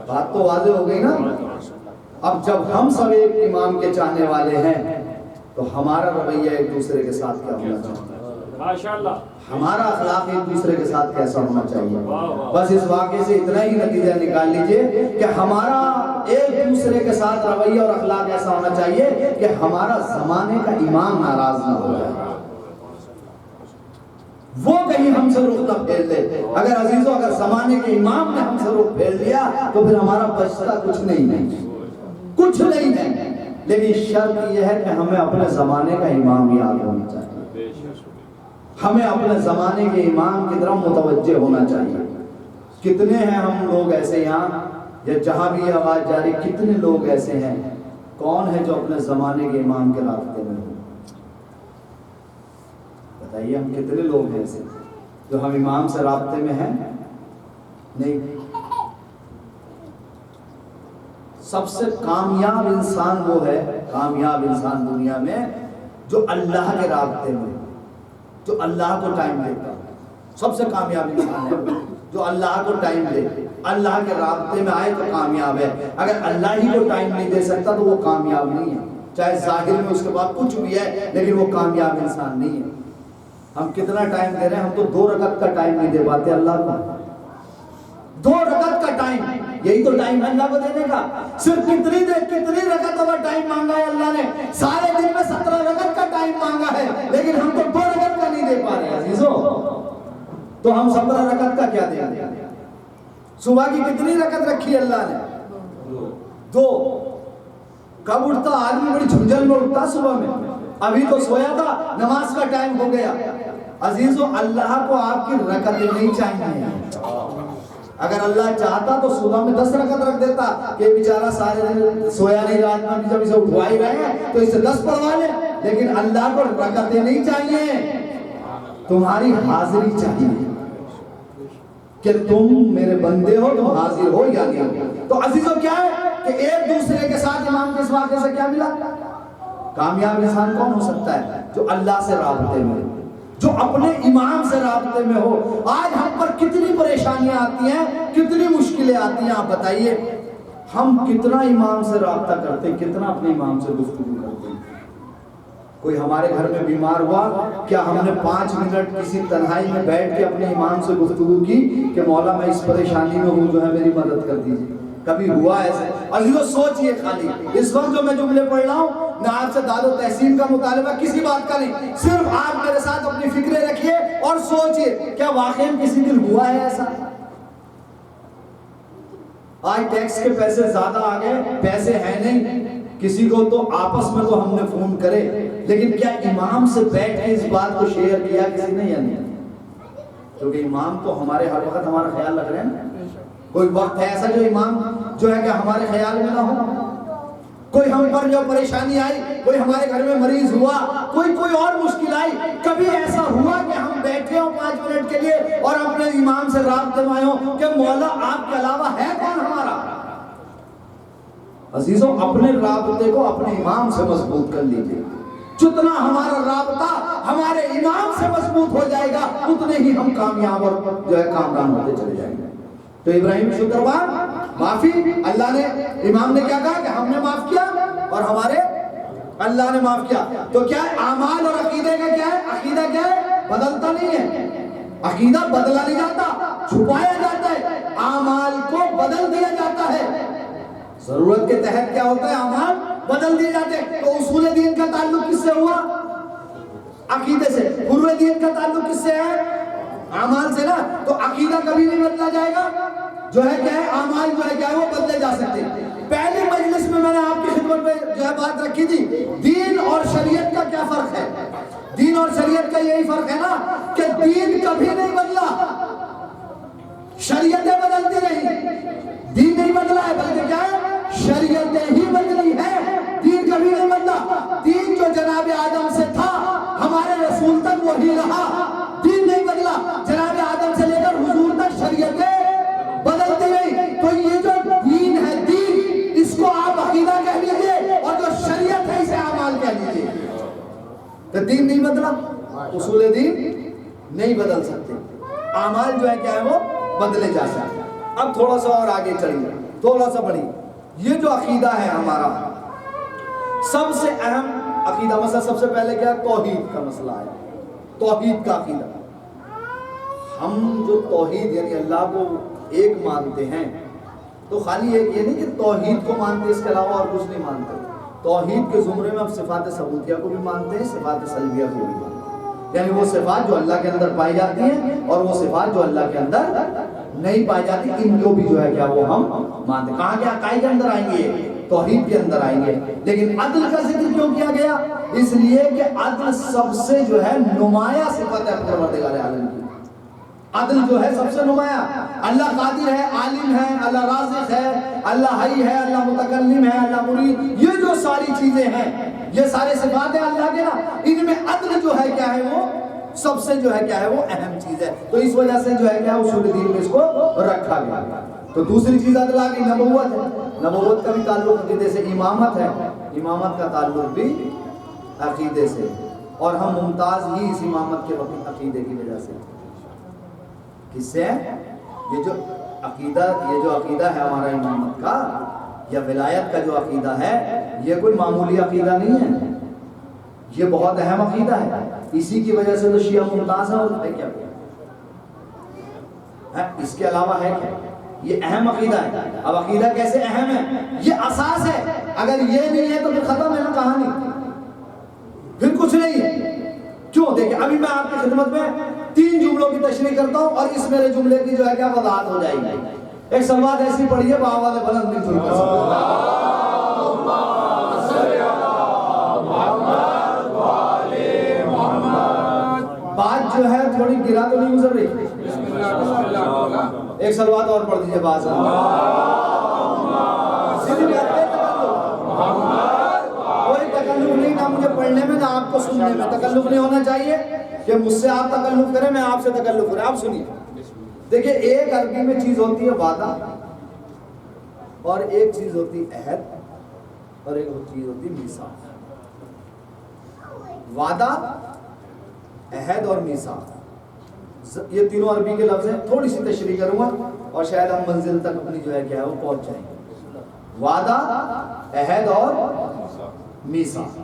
بات تو واضح ہو گئی نا۔ اب جب ہم سب ایک امام کے چاہنے والے ہیں تو ہمارا رویہ ایک دوسرے کے ساتھ کیا ہونا چاہیے؟ ماشاءاللہ ہمارا اخلاق ایک دوسرے کے ساتھ کیسا ہونا چاہیے؟ بس اس واقعے سے اتنا ہی نتیجہ نکال لیجئے کہ ہمارا ایک دوسرے کے ساتھ رویہ اور اخلاق ایسا ہونا چاہیے کہ ہمارا زمانے کا امام ناراض نہ ہو جائے، وہ کہیں ہم سے رخ نہ پھیر لے۔ اگر عزیزو اگر زمانے کے امام نے ہم سے رخ پھیر لیا تو پھر ہمارا بچتا کچھ نہیں ہے، کچھ نہیں ہے۔ لیکن شرط یہ ہے کہ ہمیں اپنے زمانے کا امام یاد ہونا چاہیے، ہمیں اپنے زمانے کے امام کی طرف متوجہ ہونا چاہیے۔ کتنے ہیں ہم لوگ ایسے یہاں یا جہاں بھی یہ آواز جاری، کتنے لوگ ایسے ہیں، کون ہے جو اپنے زمانے کے امام کے رابطے میں ہوں؟ بتائیے، ہم کتنے لوگ ہیں ایسے جو ہم امام سے رابطے میں ہیں؟ نہیں۔ سب سے کامیاب انسان وہ ہے، کامیاب انسان دنیا میں جو اللہ کے رابطے میں، جو اللہ کو ٹائم دیتا ہے۔ سب سے کامیاب انسان ہے جو اللہ کو ٹائم دے، اللہ کے رابطے میں آئے تو کامیاب ہے۔ اگر اللہ ہی کو ٹائم نہیں دے سکتا تو وہ کامیاب نہیں ہے، چاہے ظاہر میں اس کے بعد کچھ بھی ہے، لیکن وہ کامیاب انسان نہیں ہے۔ ہم کتنا ٹائم دے رہے ہیں؟ ہم تو 2 رکعت کا ٹائم نہیں دے پاتے اللہ کو۔ 2 رکعت کا ٹائم، یہی تو ٹائم ہے اللہ کو دینے کا۔ صرف کتنی رکعتوں کا ٹائم مانگا ہے اللہ نے؟ سارے دن میں 17 رکعت کا ٹائم مانگا ہے، لیکن ہم تو 2 رکعت کا نہیں دے پا رہے عزیزو۔ تو ہم 17 رکعت کا کیا دیں؟ صبح کی کتنی رکعت رکھی اللہ نے؟ 2۔ کب اٹھتا آدمی؟ بڑی جھنجھل میں اٹھتا صبح میں، ابھی تو سویا تھا، نماز کا ٹائم ہو گیا۔ عزیزو اللہ کو آپ کی رکعتیں نہیں چاہیے۔ اگر اللہ چاہتا تو صبح میں 10 رکعت رکھ دیتا کہ بیچارہ سارے دن سویا نہیں، رات میں جب اسے اٹھوا ہی رہے ہیں تو اسے 10 پڑھوا لیں۔ لیکن اللہ کو رکعتیں نہیں چاہیے، تمہاری حاضری چاہیے کہ تم میرے بندے ہو، تم حاضر ہو یا نہیں ہو۔ تو عزیزو کیا ہے کہ ایک دوسرے کے ساتھ امام کے اس واقعے سے کیا ملا؟ کامیاب انسان کون ہو سکتا ہے؟ جو اللہ سے رابطے میں، جو اپنے امام سے رابطے میں ہو۔ آج ہم پر کتنی پریشانیاں آتی ہیں، کتنی مشکلیں آتی ہیں، آپ بتائیے ہم کتنا امام سے رابطہ کرتے ہیں، کتنا اپنے امام سے گفتگو کرتے ہیں؟ کوئی ہمارے گھر میں بیمار ہوا، کیا ہم نے 5 منٹ کسی تنہائی میں بیٹھ کے اپنے امام سے گفتگو کی کہ مولا میں اس پریشانی میں ہوں، جو ہے میری مدد کر دیجیے؟ کبھی ہوا ایسے؟ عزیزو سوچئے، خالی اس وقت جو میں جملے پڑھ رہا ہوں، نہ آپ سے داد و تحسین کا مطالبہ، کسی بات کا نہیں، صرف آپ میرے ساتھ اپنی فکریں رکھیے اور سوچئے کیا واقعی کسی دن ہوا ہے ایسا؟ آج ٹیکس کے پیسے زیادہ آ گئے، پیسے ہیں نہیں کسی کو تو آپس میں تو ہم نے فون کرے، لیکن کیا امام سے بیٹھ کے اس بات کو شیئر کیا کسی نے یا نہیں؟ کیونکہ امام تو ہمارے ہر وقت ہمارا خیال رکھ رہے ہیں۔ کوئی وقت ہے ایسا جو امام جو ہے کہ ہمارے خیال میں نہ ہو؟ کوئی ہم پر جو پریشانی آئی، کوئی ہمارے گھر میں مریض ہوا، کوئی اور مشکل آئی، کبھی ایسا ہوا کہ ہم بیٹھے ہوں 5 منٹ کے لیے اور اپنے امام سے رابطے میں ہوں کہ مولا آپ کے علاوہ ہے کون ہمارا؟ عزیزوں، اپنے رابطے کو اپنے امام سے مضبوط کر لیجیے. جتنا ہمارا رابطہ ہمارے امام سے مضبوط ہو جائے گا اتنے ہی ہم کامیاب اور جو ہے کامران ہوتے چلے جائیں گے. تو ابراہیم شکربان، معافی، اللہ نے، امام نے کیا کہا کہ ہم نے معاف کیا اور ہمارے اللہ نے معاف کیا. تو کیا ہے اعمال اور عقیدے کا کیا ہے؟ عقیدہ کیا ہے؟ بدلتا نہیں ہے. عقیدہ بدلا نہیں جاتا، چھپایا جاتا ہے. اعمال کو بدل دیا جاتا ہے. ضرورت کے تحت کیا ہوتا ہے؟ اعمال بدل دیے جاتے ہیں. تو اصول دین کا تعلق کس سے ہوا؟ عقیدے سے. فروع دین کا تعلق کس سے ہے؟ اعمال سے نا. تو عقیدہ کبھی نہیں بدلا جائے گا. جو ہے کیا ہے؟ اعمال جو ہے کیا ہے وہ بدلے جا سکتے ہیں. پہلی مجلس میں نے آپ کی خدمت میں جو ہے بات رکھی تھی، دین اور شریعت کا کیا فرق ہے. دین اور شریعت کا یہی فرق ہے نا کہ دین کبھی نہیں بدلا، شریعتیں بدلتی رہی. دین نہیں بدلا ہے بلکہ کیا ہے؟ شریعتیں ہی بدلی ہے. دین کبھی نہیں بدلا. دین جو جناب آدم سے تھا ہمارے رسول تک وہی رہا. دین نہیں بدلا. جناب آدم سے لے کر حضور تک شریعتیں بدلتی رہی. تو یہ جو دین ہے، دین، اس کو آپ عقیدہ کہہ لیجئے اور جو شریعت ہے اسے اعمال کہہ لیجئے. تو دین نہیں بدلا، اصول دین نہیں بدل سکتے. اعمال جو ہے کیا ہے وہ بدلے جا سکتے. اب تھوڑا سا اور آگے چلیے، تھوڑا سا بڑھی. یہ جو عقیدہ ہے ہمارا، سب سے اہم عقیدہ مسئلہ سب سے پہلے کیا؟ توحید کا مسئلہ ہے. توحید کا عقیدہ. ہم جو توحید یعنی اللہ کو ایک مانتے ہیں تو خالی ایک یہ نہیں کہ توحید کو مانتے اس کے علاوہ اور کچھ نہیں مانتے. توحید کے زمرے میں ہم صفات ثبوتیہ کو بھی مانتے ہیں، صفات سلبیہ کو بھی مانتے ہیں. یعنی وہ صفات جو اللہ کے اندر پائی جاتی ہیں اور وہ صفات جو اللہ کے اندر نہیں پائی جاتی، ان کو بھی جو ہے کیا وہ ہم مانتے ہیں. کہاں کے عقائد کے اندر آئیں گے؟ توحید کے اندر آئیں گے. لیکن عدل کا ذکر کیوں کیا گیا؟ اس لیے کہ عدل سب سے جو ہے نمایاں صفت ہے پروردگار عالم کی. عدل جو ہے سب سے نمایاں. اللہ قادر ہے، عالم ہے، اللہ رازق ہے، اللہ حی ہے، اللہ متکلم ہے، اللہ مرید. یہ جو ساری چیزیں ہیں، یہ سارے صفات ہیں اللہ کے نا، ان میں عدل جو ہے کیا ہے وہ سب سے جو ہے کیا ہے وہ اہم چیز ہے. تو اس وجہ سے جو ہے کیا اصول دین میں اس کو رکھا گیا. تو دوسری چیز عدل آ گئی، نبوت ہے. نبوت کا بھی تعلق عقیدے سے. امامت ہے، امامت کا تعلق بھی عقیدے سے. اور ہم ممتاز ہی اس امامت کے وقت عقیدے کی وجہ سے. کس سے؟ یہ جو عقیدہ ہے ہمارا امامت کا یا ولایت کا جو عقیدہ ہے، یہ کوئی معمولی عقیدہ نہیں ہے. یہ بہت اہم عقیدہ ہے. اسی کی وجہ سے تو شیعہ ممتاز ہے کیا؟ اس کے علاوہ ہے کیا؟ یہ اہم عقیدہ ہے. اب عقیدہ کیسے اہم ہے؟ یہ اساس ہے. اگر یہ نہیں ہے تو پھر ختم ہے نا کہانی، پھر کچھ نہیں ہے. کیوں؟ دیکھیں ابھی میں آپ کی خدمت میں 3 جملوں کی تشریح کرتا ہوں اور اس میرے جملے کی جو ہے کیا وضاحت ہو جائے گی. ایک سلوات ایسی پڑھی ہے بآواز بلند نہیں شروع کر سکتے. بات جو ہے تھوڑی گرا تو نہیں گزر رہی. ایک سلوات اور پڑھ دیجئے باز. کوئی تکلف نہیں، نہ مجھے پڑھنے میں نہ آپ کو سننے میں. تکلف نہیں ہونا چاہیے کہ مجھ سے آپ تکلف کریں، میں آپ سے تکلف کریں. آپ سنیے. دیکھیں ایک عربی میں چیز ہوتی ہے وعدہ، اور ایک چیز ہوتی ہے عہد، اور ایک چیز ہوتی ہے میثاق. وعدہ، عہد اور میثاق، یہ تینوں عربی کے لفظ ہیں. تھوڑی سی تشریح کروں گا اور شاید ہم منزل تک اپنی جو ہے کیا ہے وہ پہنچ جائیں گے. وعدہ، عہد اور میثاق.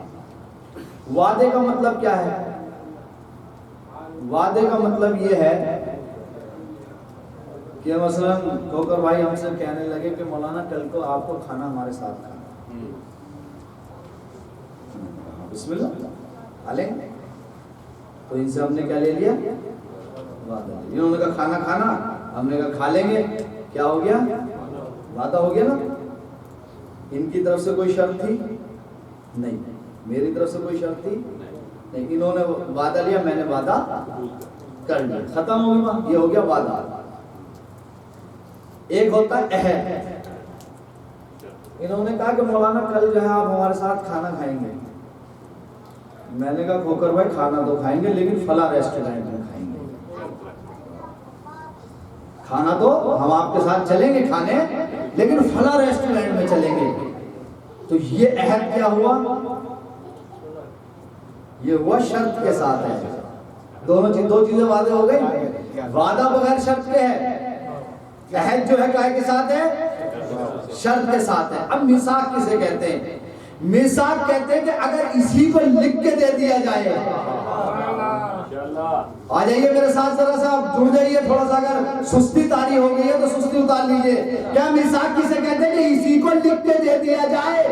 وعدے کا مطلب کیا ہے؟ وعدے کا مطلب یہ ہے کہ مثلا کوکر بھائی ہم سے کہنے لگے کہ مولانا کل کو آپ کو کھانا ہمارے ساتھ کھانا. بسم اللہ کھا لیں گے. تو ان سے ہم نے کیا لے لیا؟ وعدہ. انہوں نے کہا کھانا کھانا، ہم نے کہا کھا لیں گے. کیا ہو گیا؟ وعدہ ہو گیا نا. ان کی طرف سے کوئی شرط تھی نہیں، میری طرف سے کوئی شرط تھی نہیں. انہوں نے وعدہ لیا، میں نے وعدہ کر لیا، ختم ہو گیا. یہ ہو گیا وعدہ. ایک ہوتا ہے عہد. انہوں نے کہا کہ مولانا کل جو ہے آپ ہمارے ساتھ کھانا کھائیں گے. میں نے کہا کھوکر بھائی کھانا تو کھائیں گے لیکن فلاں ریسٹورینٹ میں کھائیں گے. کھانا تو ہم آپ کے ساتھ چلیں گے کھانے لیکن فلاں ریسٹورینٹ میں چلیں گے. تو یہ عہد کیا ہوا؟ یہ ہوا شرط کے ساتھ ہے. دو چیزیں واضح ہو گئی. وعدہ بغیر شرط کے ہے، عہد جو ہے کائے کے ساتھ ہے؟ شرط کے ساتھ ہے. اب میثاق کسے کہتے ہیں؟ میثاق کہتے ہیں کہ اگر اسی کو لکھ کے دے دیا جائے. آ جائیے میرے ساتھ ذرا سا آپ جڑ جائیے تھوڑا سا. اگر سستی طاری ہو گئی ہے تو سستی اتار لیجئے. کیا میثاق کسے کہتے ہیں؟ کہ اسی کو لکھ کے دے دیا جائے.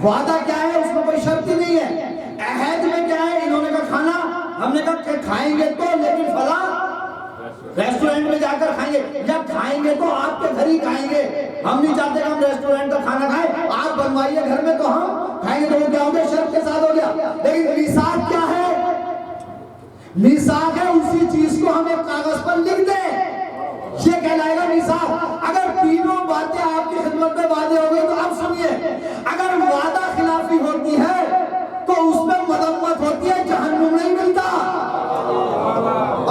وعدہ کیا ہے؟ اس میں کوئی شرط ہی نہیں ہے. عہد میں کیا ہے؟ انہوں نے کہا کھانا، ہم نے کہا کہ کھائیں گے تو لیکن فلاں ریسٹورینٹ میں جا کر کھائیں گے، یا کھائیں گے تو آپ کے گھر ہی کھائیں گے. ہم نہیں چاہتے کہ ہم ریسٹورینٹ کا کھانا کھائیں، آپ بنوائیے گھر میں تو ہم کھائیں گے. تو وہ کیا ہو گیا؟ شرط کے ساتھ ہو گیا. لیکن میثاق کیا ہے؟ میثاق ہے اسی چیز کو ہم ایک کاغذ پر لکھ دیں، یہ کہلائے گا میثاق. اگر تینوں باتیں آپ کی خدمت میں واضح ہو گئی تو آپ سنیے. اگر وعدہ خلافی ہوتی ہے تو اس میں مذمت ہوتی ہے، جہنم نہیں ملتا.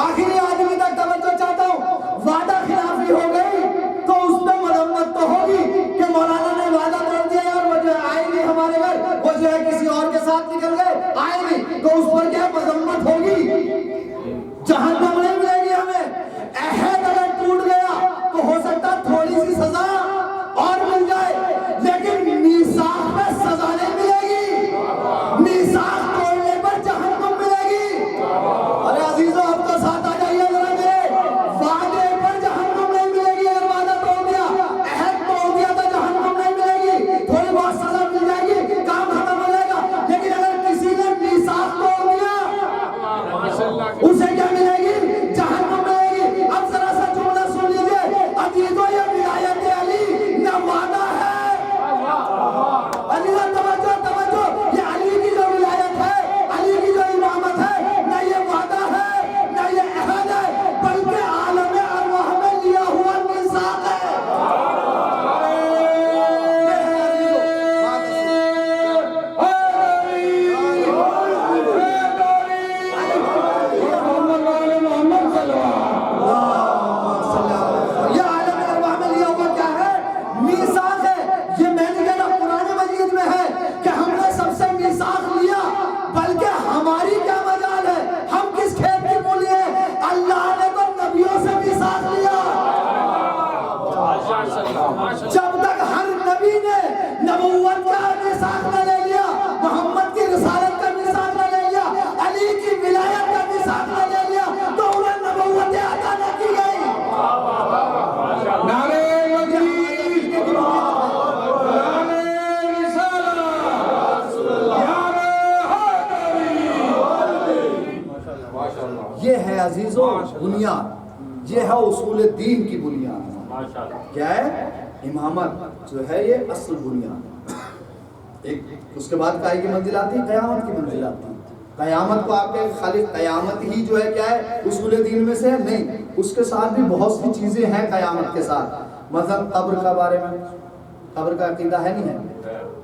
آخری آدمی تک توجہ چاہتا ہوں. وعدہ خلافی ہو گئی تو اس میں مذمت تو ہوگی کہ مولانا نے وعدہ کر دیا یار وہ جو آئے نہیں ہمارے گھر، وہ جو ہے کسی اور کے ساتھ نکل گئے، آئے نہیں، تو اس پر کیا مذمت ہوگی، جہنم نہیں ملے گی ہمیں. عہد اگر ٹوٹ گیا تو ہو سکتا تھوڑی سی سزا اور مل جائے، لیکن میثاق میں سزا نہیں ملے گی. میثاق توڑنے پر جہنم ملے گی. ارے عزیزو اب تو ساتھ آ جائیے ذرا میرے. وعدے پر جہنم نہیں ملے گی. اگر وعدہ توڑ دیا، عہد توڑ دیا تو جہنم نہیں ملے گی. تھوڑی بہت سزا مل جائے گی، کام ختم ہو جائے گا. لیکن اگر کسی نے میثاق توڑ دیا اسے کیا ملے گی؟ جہنم ملے گی. اب ذرا سا جملہ سن لیجئے. عزیزو یہ ولایت علی نہ وعدہ ہے. عزیزو توجہ توجہ، یہ علی کی جو ولایت ہے، علی کی جو امامت ہے، نہ یہ وعدہ ہے نہ یہ عہد ہے، بلکہ عالم ارواح میں لیا ہوا میثاق ہے. جب تک ہر نبی نے نبوت کا میثاق نہ لے لیا، محمد کی رسالت کا میثاق نہ لے لیا، علی کی ولایت کا میثاق نہ لے لیا، تو انہیں نبوت عطا نہ کی گئی. نعرہ تکبیر، نعرہ رسالت، یہ ہے عزیزو بنیاد، یہ ہے اصول دین کی بنیاد. کیا ہے؟ امامت جو ہے یہ اصل بنیاد. ایک اس کے بعد کائی کی منزل آتی ہے، قیامت کی منزل آتی ہے. قیامت کو آپ کے خالق قیامت ہی جو ہے کیا ہے اصول دین میں سے ہے نہیں، اس کے ساتھ بھی بہت سی چیزیں ہیں قیامت کے ساتھ. مثلا قبر کا بارے میں، قبر کا عقیدہ ہے نہیں ہے،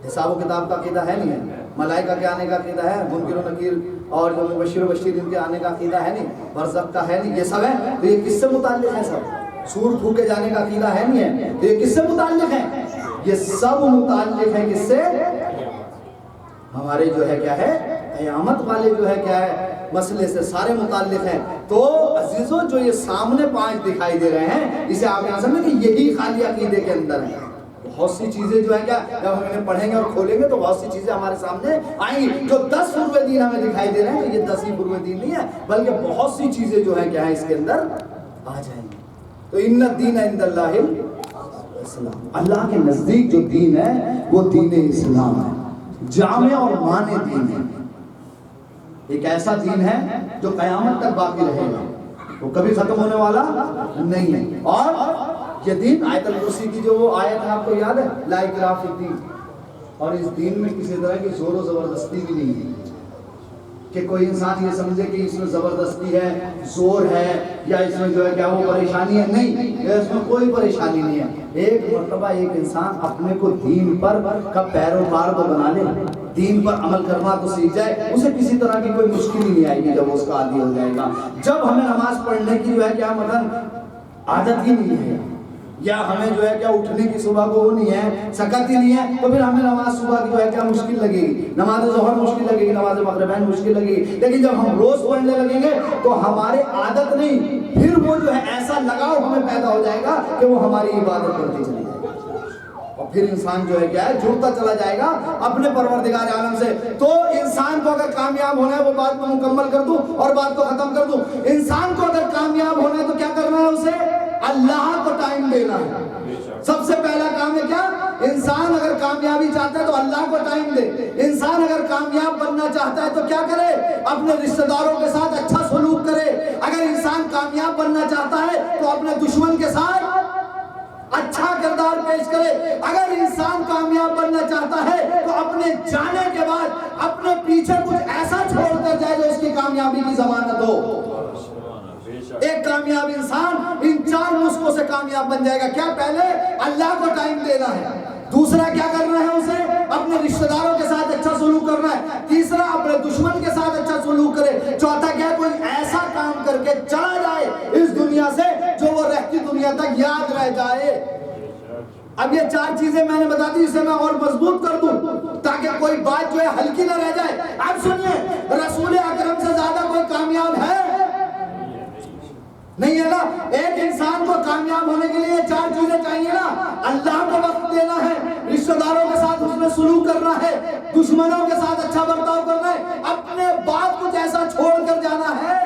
حساب و کتاب کا عقیدہ ہے نہیں ہے، ملائکہ کے آنے کا عقیدہ ہے، منکر و نکیر اور جو مبشر و بشیر ان کے آنے کا عقیدہ ہے نہیں، برزخ کا ہے نہیں، یہ سب ہے. تو یہ کس سے متعلق ہے؟ سب سور پھونکے جانے کا عقیدہ ہے نہیں ہے، تو یہ کس سے متعلق ہے؟ یہ سب متعلق ہے کس سے؟ ہمارے جو ہے کیا ہے قیامت والے جو ہے کیا ہے مسئلے سے سارے متعلق ہیں. تو عزیزو جو یہ سامنے 5 دکھائی دے رہے ہیں، اسے آپ یہاں سمجھیں کہ یہی خالی عقیدے کے اندر ہیں. بہت سی چیزیں جو ہیں کیا جب ہم انہیں پڑھیں گے اور کھولیں گے تو بہت سی چیزیں ہمارے سامنے آئیں گی. جو 10 فروع دین ہمیں دکھائی دے رہے ہیں تو یہ 10 ہی فروع دین نہیں ہے، بلکہ بہت سی چیزیں جو ہیں کیا ہے اس کے اندر آ جائیں گی. تو ان الدین عند اللہ الاسلام، اللہ کے نزدیک جو دین ہے وہ دین اسلام ہے، جامع اور مانع دین ہے. ایک ایسا دین ہے جو قیامت تک باقی رہے گا، وہ کبھی ختم ہونے والا نہیں ہے. اور یہ دین آیت الکرسی کی جو وہ آیت ہے آپ کو یاد ہے، لا اکراہ فی الدین، اور اس دین میں کسی طرح کی زور و زبردستی بھی نہیں ہے کہ کوئی انسان یہ سمجھے کہ اس میں زبردستی ہے، زور ہے، یا اس میں جو ہے کیا وہ پریشانی ہے. نہیں، اس میں کوئی پریشانی نہیں ہے. ایک مرتبہ ایک انسان اپنے کو دین پر کا پیروکار تو بنا لے، دین پر عمل کرنا تو سیکھ جائے، اسے کسی طرح کی کوئی مشکل ہی نہیں آئے گی جب اس کا عادی ہو جائے گا۔ جب ہمیں نماز پڑھنے کی جو ہے کیا مطلب عادت ہی نہیں ہے، یا ہمیں جو ہے کیا اٹھنے کی صبح کو وہ نہیں ہے، سکت ہی نہیں ہے، تو پھر ہمیں نماز صبح کی جو ہے کیا مشکل لگے گی، نماز ظہر مشکل لگے گی، نماز مغربین مشکل لگے گی۔ لیکن جب ہم روز پڑھنے لگیں گے تو ہمارے عادت نہیں، پھر وہ جو ہے ایسا لگاؤ ہمیں پیدا ہو جائے گا کہ وہ ہماری عبادت کرتی چلی جائے گی، اور پھر انسان جو ہے کیا ہے جڑتا چلا جائے گا اپنے پروردگار عالم سے۔ تو انسان کو اگر کامیاب ہونا ہے، وہ بات کو مکمل کر دوں اور بات کو ختم کر دوں، انسان کو اگر کامیاب ہونا ہے تو کیا کرنا ہے؟ اسے اللہ کو ٹائم دینا ہے۔ سب سے پہلا کام ہے کیا؟ انسان اگر کامیابی چاہتا ہے تو اللہ کو ٹائم دے۔ انسان اگر کامیاب بننا چاہتا ہے تو کیا کرے؟ اپنے رشتہ داروں کے ساتھ اچھا سلوک کرے۔ اگر انسان کامیاب بننا چاہتا ہے تو اپنے دشمن کے ساتھ اچھا کردار پیش کرے۔ اگر انسان کامیاب بننا چاہتا ہے تو اپنے جانے کے بعد اپنے پیچھے کچھ ایسا چھوڑ کر جائے جو اس کی کامیابی کی ضمانت ہو۔ ایک کامیاب انسان ان 4 نسخوں سے کامیاب بن جائے گا۔ کیا؟ پہلے اللہ کو ٹائم دینا ہے، دوسرا کیا کرنا ہے؟ اسے اپنے رشتہ داروں کے ساتھ اچھا سلوک کرنا ہے، تیسرا اپنے دشمن کے ساتھ اچھا سلوک کرے، چوتھا کیا؟ کوئی ایسا کام کر کے چلا جائے اس دنیا سے جو وہ رہتی دنیا تک یاد رہ جائے۔ اب یہ 4 چیزیں میں نے بتا دی، اسے میں اور مضبوط کر دوں تاکہ کوئی بات جو ہے ہلکی نہ رہ جائے۔ اب سنیے، رسول اکرم سے زیادہ کوئی کامیاب ہے؟ نہیں ہے نا۔ ایک انسان کو کامیاب ہونے کے لیے 4 چیزیں چاہیے نا، اللہ کو وقت دینا ہے، رشتہ داروں کے ساتھ اس میں سلوک کرنا ہے، دشمنوں کے ساتھ اچھا برتاؤ کرنا ہے، اپنے بعد کچھ ایسا چھوڑ کر جانا ہے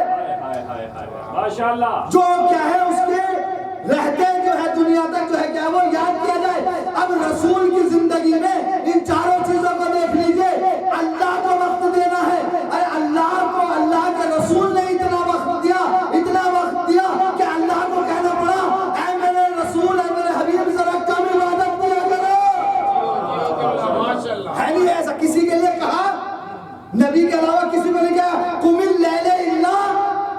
ماشاءاللہ جو کیا ہے اس کے رہتے جو ہے دنیا تک جو ہے کیا وہ یاد کیا جائے۔ اب رسول کی زندگی میں ان 4 چیزوں کو دیکھ لیجئے۔ اللہ کو وقت دینا ہے، ارے اللہ کو اللہ کے رسول نے اتنا وقت دیا، اتنا وقت دیا کہ اللہ کو کہنا پڑا اے میرے رسول، اے میرے حبیب، ذرا کم عبادت کیا کرو۔ ہے نہیں ایسا کسی کے لیے کہا؟ نبی کے علاوہ کسی کو نہیں کہا قم اللیل الا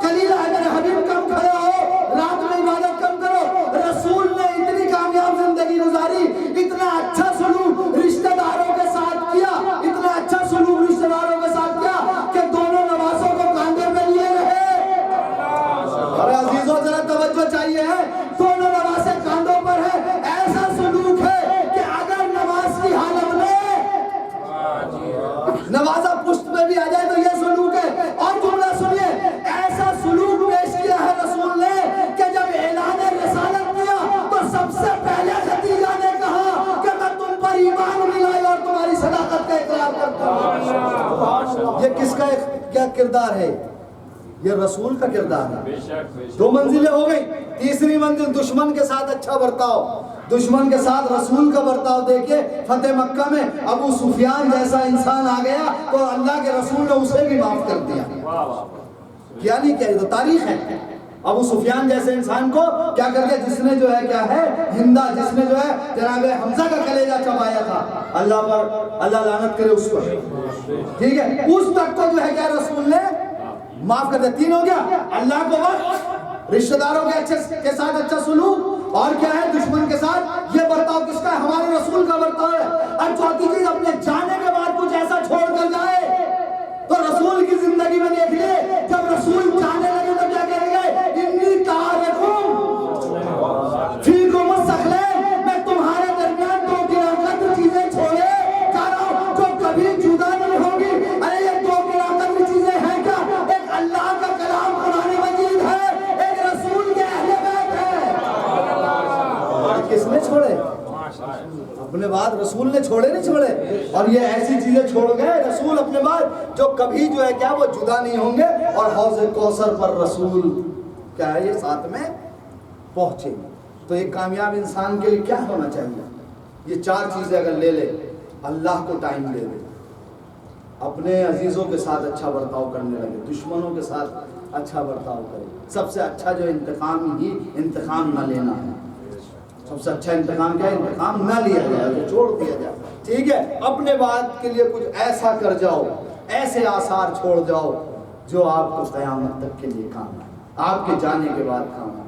قلیلا، ہے میرے حبیب کم کھڑے ہو، رات میں عبادت کم کرو۔ رسول نے اتنی کامیاب زندگی گزاری، اتنا اچھا سلوک رشتہ داروں کے ساتھ کیا، اتنا اچھا سلوک رشتہ داروں کے ساتھ کیا کہ دونوں نمازوں کو کاندھے پہ لیے رہے۔ اور عزیزوں ذرا توجہ چاہیے ہے، دونوں نمازیں کاندھوں پر ہے۔ ایسا سلوک ہے کہ اگر نماز کی حالت میں نوازہ پشت پہ بھی آ جائے تو یہ سلوک ہے۔ اور جملہ سنیے، ایسا سلوک پیش کیا ہے رسول نے کہ جب اعلان رسالت کیا تو سب سے پہلے خدیجہ نے کہا کہ میں تم پر ایمان بھی لائی اور تمہاری صداقت کا اقرار کرتا ہوں۔ یہ کس کا کیا کردار ہے؟ یہ رسول کا کردار ہے۔ 2 منزلیں ہو گئی، تیسری منزل دشمن کے ساتھ اچھا برتاؤ۔ دشمن کے ساتھ رسول کا برتاؤ دیکھے فتح مکہ میں ابو سفیان جیسا انسان آ گیا تو اللہ کے رسول نے اسے بھی معاف کر دیا۔ کیا نہیں کیا، یہ تو تاریخ ہے۔ ابو سفیان جیسے انسان کو کیا کر کے، جس نے جو ہے کیا ہے ہندا، جس نے جو ہے جناب حمزہ کا کلیجہ چبایا تھا، اللہ پر اللہ لعنت کرے اس پر، ٹھیک ہے، اس تک کو جو ہے کیا رسول نے معاف کر دیا۔ 3 ہو گیا، اللہ کو وقت، رشتہ داروں کے ساتھ اچھا سلوک، اور کیا ہے دشمن کے ساتھ یہ برتاؤ کس کا ہے؟ ہمارے رسول کا برتاؤ ہے۔ اور چوتھی چیز، اپنے جانے کے بعد کچھ ایسا چھوڑ کر جائے تو رسول کی زندگی میں دیکھ لے، جب رسول جانے لگے تو کیا کہہ گئے؟ انی تارکم فیکم الثقلین، میں تمہارے درمیان 2 گراں چیزیں چھوڑے جا رہا ہوں جو کبھی جدا نہیں ہوں گی۔ ارے یہ 2 گراں چیزیں ہیں کیا؟ ایک اللہ کا کلام قرآن مجید ہے، ایک رسول کے اہل بیت ہے۔ کس نے چھوڑے؟ اپنے بعد رسول نے چھوڑے نہیں چھوڑے، اور یہ ایسی چیزیں چھوڑ گئے رسول اپنے بعد جو کبھی جو ہے کیا وہ جدا نہیں ہوں گے، اور حوض کوثر پر رسول کیا ہے یہ ساتھ میں پہنچے گا۔ تو ایک کامیاب انسان کے لیے کیا ہونا چاہیے؟ یہ 4 چیزیں اگر لے لے، اللہ کو ٹائم دے دے، اپنے عزیزوں کے ساتھ اچھا برتاؤ کرنے لگے، دشمنوں کے ساتھ اچھا برتاؤ کرے، سب سے اچھا جو انتقام نہ لینا ہے۔ سب سے اچھا انتقام کیا ہے؟ انتقام نہ لیا جائے، جو چھوڑ دیا جائے، ٹھیک ہے۔ اپنے بعد کے لیے کچھ ایسا کر جاؤ، ایسے آثار چھوڑ جاؤ جو آپ کو قیامت تک کے لیے کام آئے، آپ کے جانے کے بعد کام آئے۔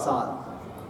7।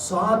7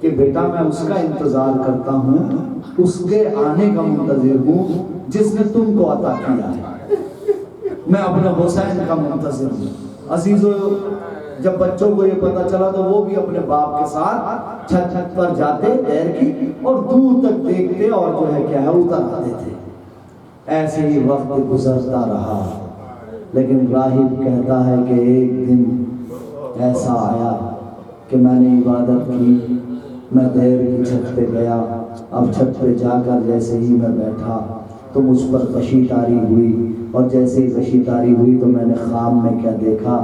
کہ بیٹا میں اس کا انتظار کرتا ہوں، اس کے آنے کا منتظر ہوں جس نے تم کو عطا کیا ہے، میں اپنے حسین کا منتظر ہوں۔ عزیزو، جب بچوں کو یہ پتا چلا تو وہ بھی اپنے باپ کے ساتھ چھت پر جاتے دیر کی اور دور تک دیکھتے اور جو ہے کیا ہے اتر آتے تھے۔ ایسے ہی وقت گزرتا رہا، لیکن راہب کہتا ہے کہ ایک دن ایسا آیا کہ میں نے عبادت کی، میں دیر کی چھت پہ گیا، اب چھت پہ جا کر جیسے ہی میں بیٹھا تو مجھ پر غشی طاری ہوئی، اور جیسے ہی غشی طاری ہوئی تو میں نے خواب میں کیا دیکھا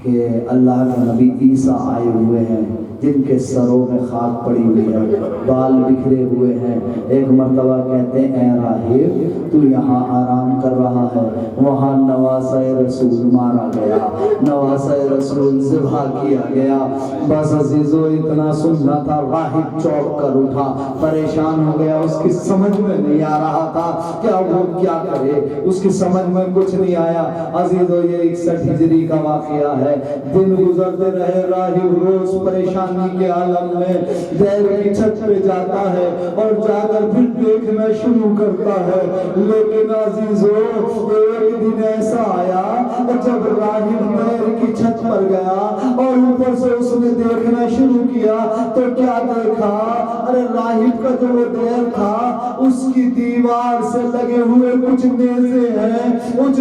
کہ اللہ کے نبی عیسیٰ آئے ہوئے ہیں جن کے سروں میں خاک پڑی ہوئی ہے، بال بکھرے ہوئے ہیں۔ ایک مرتبہ کہتے ہیں اے راہب تو یہاں آرام کر رہا ہے، وہاں نواسہ رسول مارا گیا، نواسہ رسول ذبح کیا گیا۔ بس عزیزو اتنا سننا تھا، راہب چوک کر اٹھا، پریشان ہو گیا، اس کی سمجھ میں نہیں آ رہا تھا کہ اب وہ کیا کرے، اس کی سمجھ میں کچھ نہیں آیا۔ عزیزو یہ 61 ہجری کا واقعہ ہے، دن گزرتے رہے، راہب روز پریشانی کے عالم میں دیر کی چھت پہ جاتا ہے اور جا کر پھر دیکھنا شروع کرتا ہے، لیکن عزیزو ایک دن ایسا آیا جب راہب دیر کی چھت پر گیا اور اوپر سے اس نے دیکھنا شروع کیا تو کیا دیکھا؟ ارے راہب کا جو وہ دیر تھا اس کی دیوار سے لگے ہوئے کچھ نیزے ہیں، ان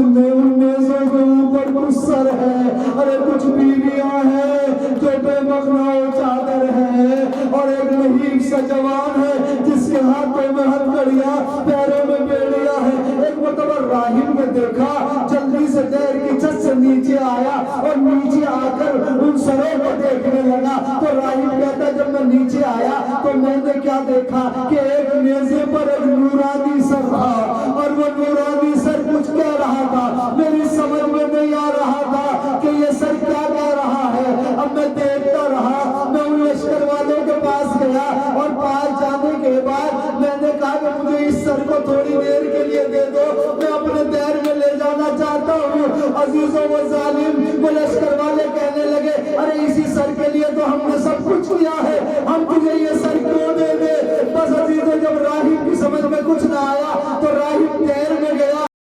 نیزوں کے اوپر کچھ سر ہے، ارے کچھ بیویاں ہیں جو بے مخنا چادر ہے، اور ایک نحیف سا جوان ہے جس کے ہاتھوں میں ہتھکڑیاں، پیروں میں بیڑیاں ہیں۔ ایک مرتبہ راہب نے دیکھا، جلدی سے دیر کی چھت سے نیچے آیا اور نیچے آ کر ان سروں کو دیکھنے لگا۔ تو راہب کہتا ہے جب میں نیچے آیا تو میں نے کیا دیکھا کہ ایک نیزے پر ایک نورانی سر تھا، اور وہ نورانی سر کچھ کہہ رہا تھا، میری سمجھ میں نہیں آ رہا تھا کہ یہ سر کیا کہہ رہا ہے۔ اب میں دیکھتا رہا، میں ان لشکر والوں کے پاس گیا اور پاس جانے کے بعد میں نے کہا کہ مجھے اس سر کو تھوڑی دیر کے لیے دے دو، میں اپنے دیر میں لے جانا چاہتا ہوں۔ عزیزوں و ظالم، وہ لشکر والے کہنے لگے